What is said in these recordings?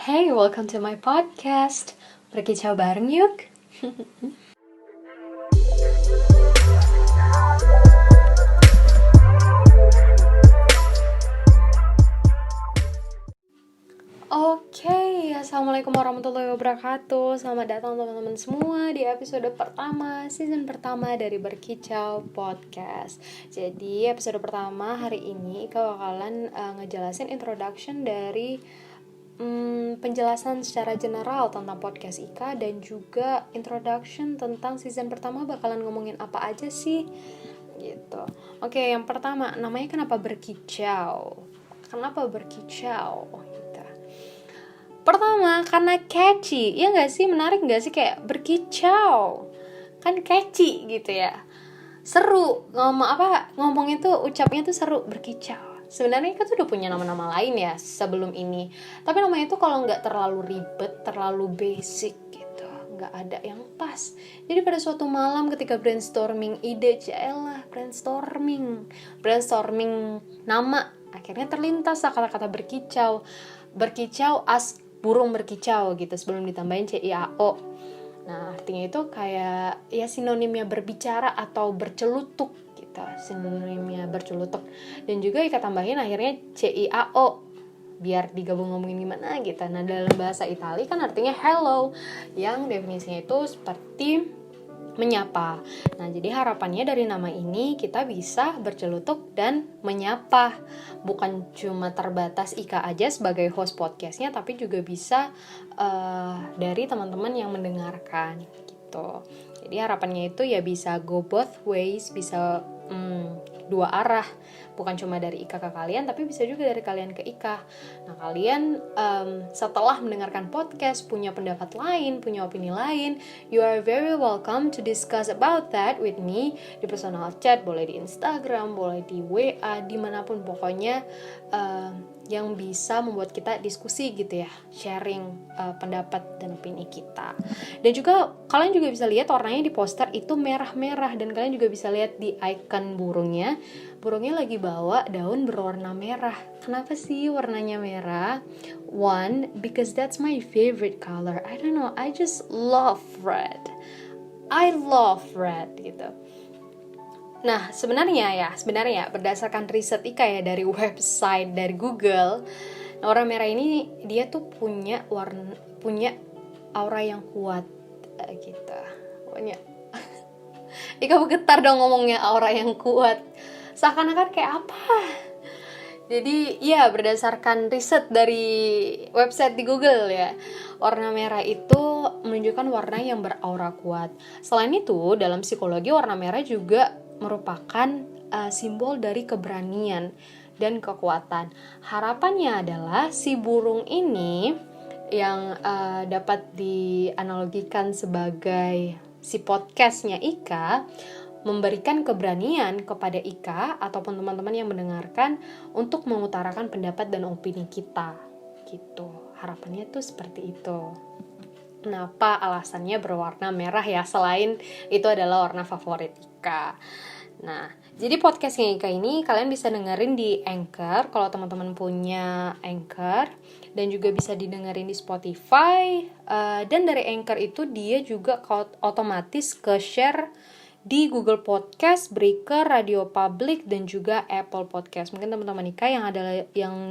Hey, welcome to my podcast. Berkicau bareng yuk. Oke, assalamualaikum warahmatullahi wabarakatuh. Selamat datang teman-teman semua di episode pertama, season pertama dari Berkicau Podcast. Jadi episode pertama hari ini Ika bakalan ngejelasin introduction dari penjelasan secara general tentang podcast Ika, dan juga introduction tentang season pertama bakalan ngomongin apa aja sih gitu. Oke, yang pertama, namanya kenapa berkicau? Kenapa berkicau? Pertama, karena catchy. Ya gak sih? Menarik gak sih? Kayak berkicau. Kan catchy gitu ya. Seru. Ngomongnya tuh, ucapnya tuh seru. Berkicau. Sebenarnya kita tuh udah punya nama-nama lain ya sebelum ini. Tapi namanya tuh kalau gak terlalu ribet, terlalu basic gitu. Gak ada yang pas. Jadi pada suatu malam ketika brainstorming ide, jaelah brainstorming nama, akhirnya terlintas kata-kata berkicau. Berkicau as burung berkicau gitu, sebelum ditambahin CIAO. Nah, artinya itu kayak ya sinonimnya berbicara atau bercelutuk gitu. Sinonimnya bercelutuk. Dan juga Ika tambahin akhirnya CIAO biar digabung ngomongin gimana gitu. Nah, dalam bahasa Italia kan artinya hello, yang definisinya itu seperti menyapa. Nah, jadi harapannya dari nama ini kita bisa bercelutuk dan menyapa. Bukan cuma terbatas Ika aja sebagai host podcastnya, tapi juga bisa dari teman-teman yang mendengarkan gitu. Jadi harapannya itu ya bisa go both ways, bisa dua arah. Bukan cuma dari Ika ke kalian, tapi bisa juga dari kalian ke Ika. Nah, kalian setelah mendengarkan podcast, punya pendapat lain, punya opini lain, you are very welcome to discuss about that with me di personal chat, boleh di Instagram, boleh di WA, dimanapun pokoknya yang bisa membuat kita diskusi gitu ya, sharing pendapat dan opini kita. Dan juga kalian juga bisa lihat warnanya di poster itu merah-merah, dan kalian juga bisa lihat di icon burungnya lagi bawa daun berwarna merah. Kenapa sih warnanya merah? One, because that's my favorite color. I don't know, I just love red. I love red gitu. Nah, sebenarnya berdasarkan riset Ika ya dari website, dari Google, warna merah ini dia tuh punya aura yang kuat gitu. Pokoknya Ika bergetar dong ngomongnya aura yang kuat. Seakan-akan kayak apa? Jadi ya berdasarkan riset dari website di Google ya, warna merah itu menunjukkan warna yang beraura kuat. Selain itu, dalam psikologi warna merah juga merupakan simbol dari keberanian dan kekuatan. Harapannya adalah si burung ini yang dapat dianalogikan sebagai si podcastnya Ika, memberikan keberanian kepada Ika ataupun teman-teman yang mendengarkan untuk mengutarakan pendapat dan opini kita gitu. Harapannya tuh seperti itu. Kenapa alasannya berwarna merah ya, selain itu adalah warna favorit Ika. Nah, jadi podcastnya Ika ini kalian bisa dengerin di Anchor kalau teman-teman punya Anchor, dan juga bisa didengerin di Spotify, dan dari Anchor itu dia juga otomatis ke share di Google Podcast, Breaker, Radio Public, dan juga Apple Podcast. Mungkin teman-teman Ika yang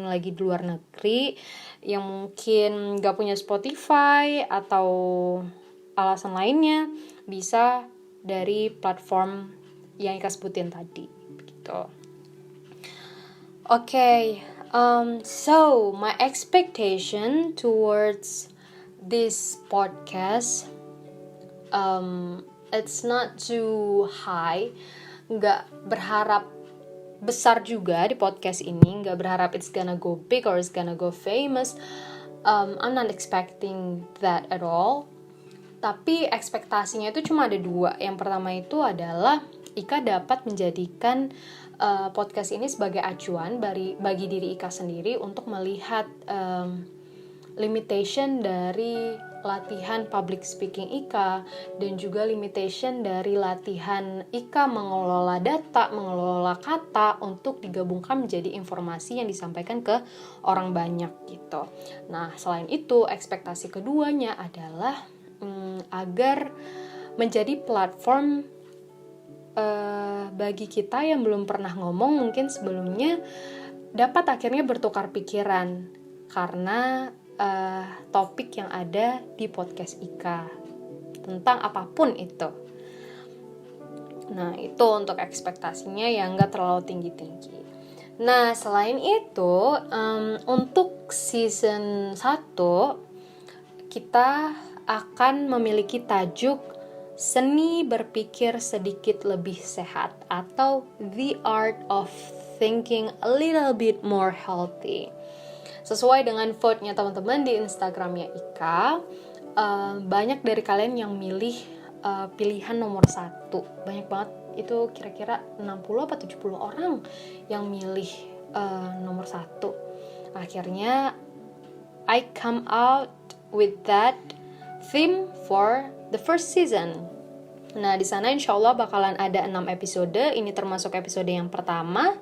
lagi di luar negeri, yang mungkin gak punya Spotify atau alasan lainnya, bisa dari platform yang Ika sebutin tadi gitu. Okay, so my expectation towards this podcast, it's not too high. Nggak berharap besar juga di podcast ini. Nggak berharap it's gonna go big or it's gonna go famous. I'm not expecting that at all. Tapi ekspektasinya itu cuma ada dua. Yang pertama itu adalah Ika dapat menjadikan podcast ini sebagai acuan bagi diri Ika sendiri untuk melihat limitation dari latihan public speaking Ika, dan juga limitation dari latihan Ika mengelola data, mengelola kata untuk digabungkan menjadi informasi yang disampaikan ke orang banyak gitu. Nah, selain itu, ekspektasi keduanya adalah agar menjadi platform bagi kita yang belum pernah ngomong mungkin sebelumnya dapat akhirnya bertukar pikiran karena topik yang ada di podcast Ika tentang apapun itu. Nah, itu untuk ekspektasinya yang gak terlalu tinggi-tinggi. Nah, selain itu, untuk season 1 kita akan memiliki tajuk Seni Berpikir Sedikit Lebih Sehat atau The Art of Thinking a Little Bit More Healthy. Sesuai dengan vote-nya teman-teman di Instagramnya Ika, banyak dari kalian yang milih pilihan nomor 1. Banyak banget, itu kira-kira 60 atau 70 orang yang milih nomor 1. Akhirnya, I come out with that theme for the first season. Nah, di sana insya Allah bakalan ada 6 episode. Ini termasuk episode yang pertama.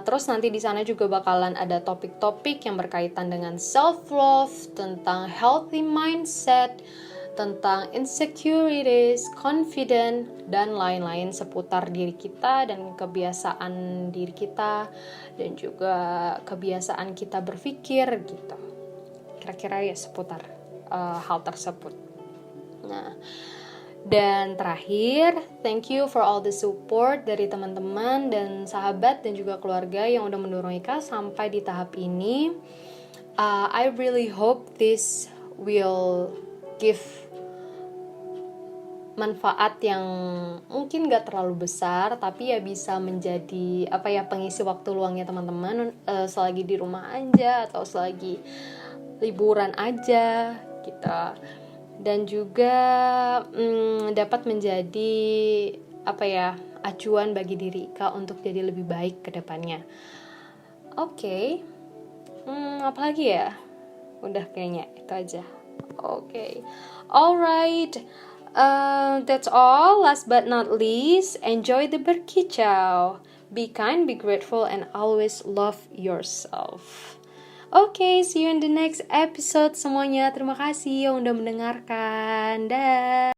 Terus nanti di sana juga bakalan ada topik-topik yang berkaitan dengan self-love, tentang healthy mindset, tentang insecurities, confident, dan lain-lain seputar diri kita dan kebiasaan diri kita, dan juga kebiasaan kita berpikir gitu. Kira-kira ya seputar hal tersebut. Nah, dan terakhir, thank you for all the support dari teman-teman dan sahabat dan juga keluarga yang udah mendorong Ika sampai di tahap ini. I really hope this will give manfaat yang mungkin gak terlalu besar, tapi ya bisa menjadi pengisi waktu luangnya teman-teman selagi di rumah aja atau selagi liburan aja gitu. Dan juga dapat menjadi acuan bagi diri Ika untuk jadi lebih baik ke depannya. Oke. Apa lagi ya? Udah kayaknya itu aja. Oke. Alright. That's all. Last but not least, enjoy the berkicau. Be kind, be grateful, and always love yourself. Oke, see you in the next episode semuanya. Terima kasih yang udah mendengarkan. Dah.